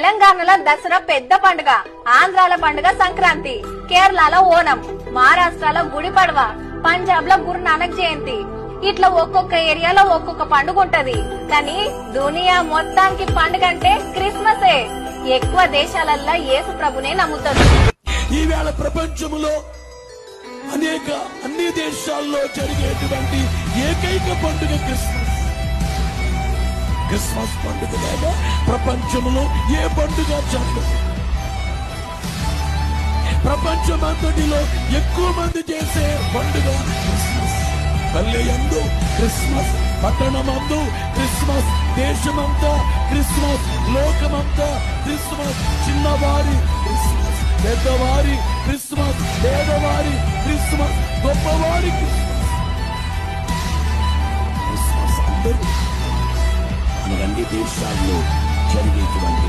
తెలంగాణలో దసరా పెద్ద పండుగ, ఆంధ్రాల పండుగ సంక్రాంతి, కేరళలో ఓనం, మహారాష్ట్రలో గుడి పడవ, పంజాబ్ లో గురు నానక్ జయంతి. ఇట్లా ఒక్కొక్క ఏరియాలో ఒక్కొక్క పండుగ ఉంటది. కానీ దునియా మొత్తానికి పండుగ అంటే క్రిస్మసే. ఎక్కువ దేశాలల్లో యేసు ప్రభునే నమ్ముతారు. ఈవేళ ప్రపంచంలో అన్ని దేశాల్లో జరిగేటువంటి ఏకైక పండుగ క్రిస్మస్. క్రిస్మస్ పండుగ లేదా ప్రపంచంలో ఏ పండుగ జరగదు. ప్రపంచమంతటిలో ఎక్కువ మంది చేసే పండుగ క్రిస్మస్. పల్లెయందు క్రిస్మస్, పట్టణమందు క్రిస్మస్, దేశమంతా క్రిస్మస్, లోకమంతా క్రిస్మస్. చిన్నవారి క్రిస్మస్, పెద్దవారి క్రిస్మస్, పేదవారి క్రిస్మస్, గొప్పవారి క్రిస్మస్. క్రిస్మస్ అందరూ అన్ని దేశాల్లో జరిగేటువంటి